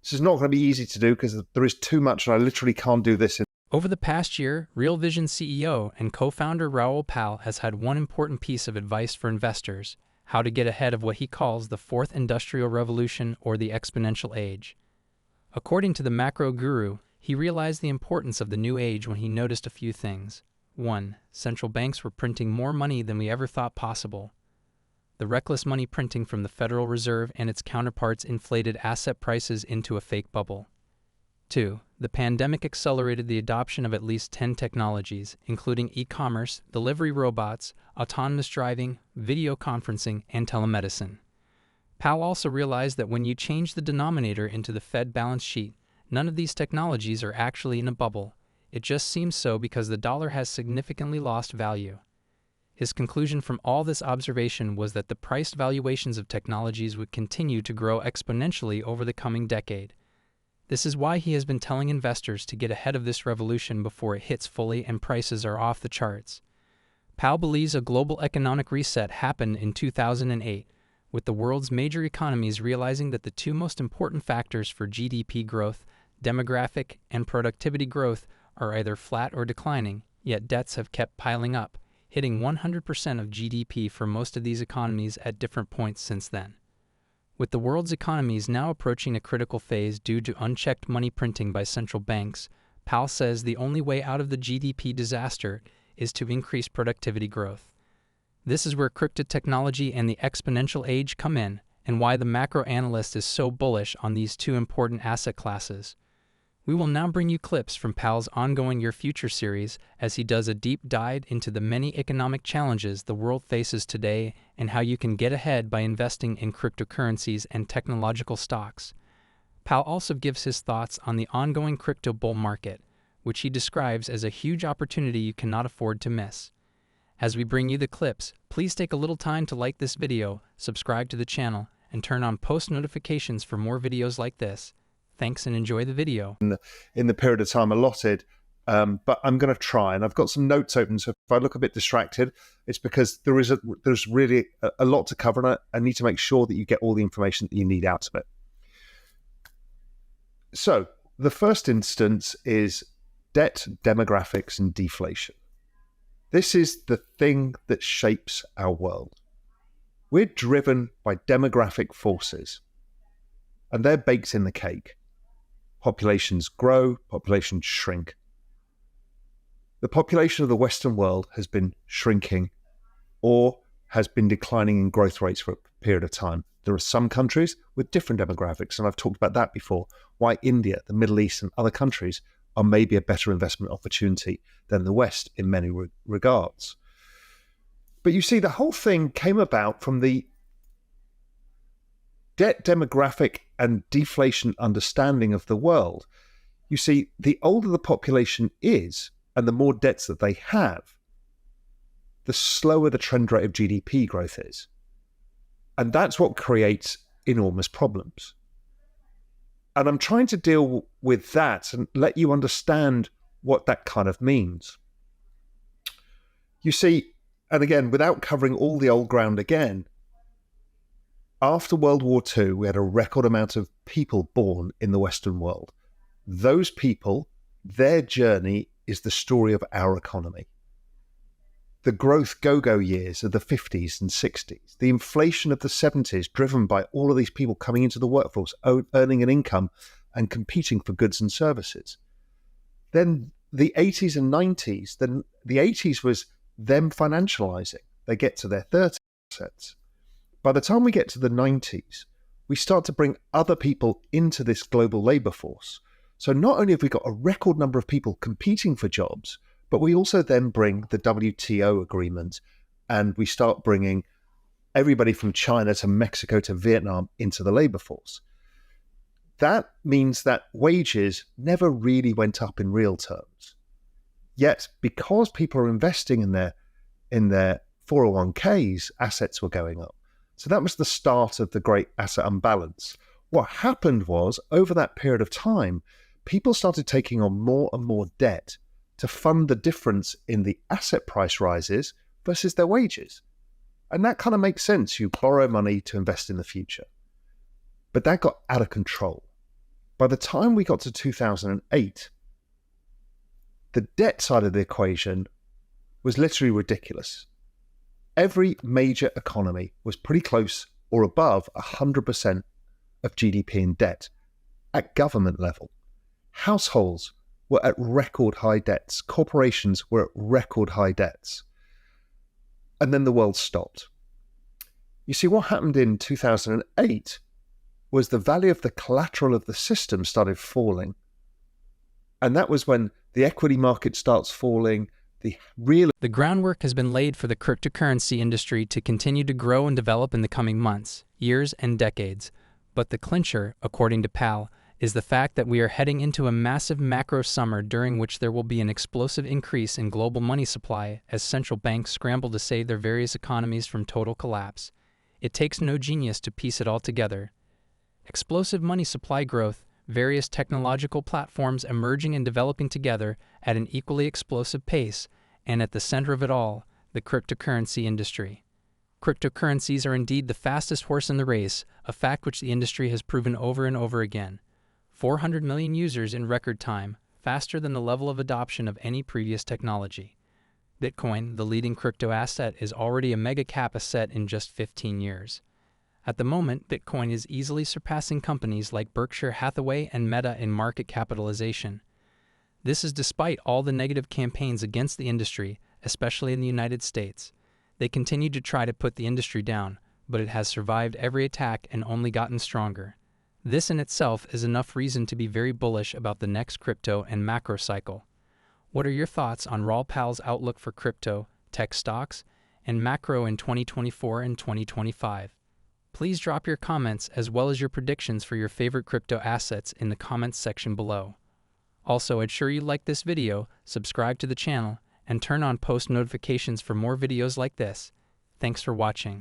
This is not going to be easy to do because there is too much and I literally can't do this. Over the past year, Real Vision CEO and co-founder Raoul has had one important piece of advice for investors: how to get ahead of what he calls the fourth industrial revolution or the exponential age. According to the macro guru, he realized the importance of the new age when he noticed a few things. 1. Central banks were printing more money than we ever thought possible. The reckless money printing from the Federal Reserve and its counterparts inflated asset prices into a fake bubble. 2. The pandemic accelerated the adoption of at least 10 technologies, including e-commerce, delivery robots, autonomous driving, video conferencing, and telemedicine. Powell also realized that when you change the denominator into the Fed balance sheet, none of these technologies are actually in a bubble. It just seems so because the dollar has significantly lost value. His conclusion from all this observation was that the price valuations of technologies would continue to grow exponentially over the coming decade. This is why he has been telling investors to get ahead of this revolution before it hits fully and prices are off the charts. Powell believes a global economic reset happened in 2008, with the world's major economies realizing that the two most important factors for GDP growth, demographic and productivity growth, are either flat or declining, yet debts have kept piling up, hitting 100% of GDP for most of these economies at different points since then. With the world's economies now approaching a critical phase due to unchecked money printing by central banks, Powell says the only way out of the GDP disaster is to increase productivity growth. This is where crypto technology and the exponential age come in, and why the macro analyst is so bullish on these two important asset classes. We will now bring you clips from Powell's ongoing Your Future series as he does a deep dive into the many economic challenges the world faces today and how you can get ahead by investing in cryptocurrencies and technological stocks. Powell also gives his thoughts on the ongoing crypto bull market, which he describes as a huge opportunity you cannot afford to miss. As we bring you the clips, please take a little time to like this video, subscribe to the channel, and turn on post notifications for more videos like this. Thanks and enjoy the video. In the period of time allotted, but I'm going to try, and I've got some notes open, so if I look a bit distracted, it's because there's really a lot to cover, and I need to make sure that you get all the information that you need out of it. So the first instance is debt, demographics, and deflation. This is the thing that shapes our world. We're driven by demographic forces, and they're baked in the cake. Populations grow, populations shrink. The population of the Western world has been shrinking or has been declining in growth rates for a period of time. There are some countries with different demographics, and I've talked about that before, why India, the Middle East, and other countries are maybe a better investment opportunity than the West in many regards. But you see, the whole thing came about from the debt demographic and deflation understanding of the world. You see, the older the population is and the more debts that they have, the slower the trend rate of GDP growth is. And that's what creates enormous problems. And I'm trying to deal with that and let you understand what that kind of means. You see, and again, without covering all the old ground again, after World War II, we had a record amount of people born in the Western world. Those people, their journey is the story of our economy. The growth go-go years of the 50s and 60s, the inflation of the 70s driven by all of these people coming into the workforce, earning an income and competing for goods and services. Then the 80s and 90s, then the 80s was them financializing. They get to their 30s assets. By the time we get to the 90s, we start to bring other people into this global labor force. So not only have we got a record number of people competing for jobs, but we also then bring the WTO agreement, and we start bringing everybody from China to Mexico to Vietnam into the labor force. That means that wages never really went up in real terms. Yet, because people are investing in their 401ks, assets were going up. So that was the start of the great asset unbalance. What happened was, over that period of time, people started taking on more and more debt to fund the difference in the asset price rises versus their wages. And that kind of makes sense. You borrow money to invest in the future. But that got out of control. By the time we got to 2008, the debt side of the equation was literally ridiculous. Every major economy was pretty close or above 100% of GDP in debt at government level. Households were at record high debts. Corporations were at record high debts. And then the world stopped. You see, what happened in 2008 was the value of the collateral of the system started falling. And that was when the equity market starts falling. The groundwork has been laid for the cryptocurrency industry to continue to grow and develop in the coming months, years, and decades. But the clincher, according to Powell, is the fact that we are heading into a massive macro summer during which there will be an explosive increase in global money supply as central banks scramble to save their various economies from total collapse. It takes no genius to piece it all together. Explosive money supply growth, various technological platforms emerging and developing together at an equally explosive pace, and at the center of it all, the cryptocurrency industry. Cryptocurrencies are indeed the fastest horse in the race, a fact which the industry has proven over and over again. 400 million users in record time, faster than the level of adoption of any previous technology. Bitcoin, the leading crypto asset, is already a mega cap asset in just 15 years. At the moment, Bitcoin is easily surpassing companies like Berkshire Hathaway and Meta in market capitalization. This is despite all the negative campaigns against the industry, especially in the United States. They continue to try to put the industry down, but it has survived every attack and only gotten stronger. This in itself is enough reason to be very bullish about the next crypto and macro cycle. What are your thoughts on Raoul Pal's outlook for crypto, tech stocks, and macro in 2024 and 2025? Please drop your comments as well as your predictions for your favorite crypto assets in the comments section below. Also, ensure you like this video, subscribe to the channel, and turn on post notifications for more videos like this. Thanks for watching.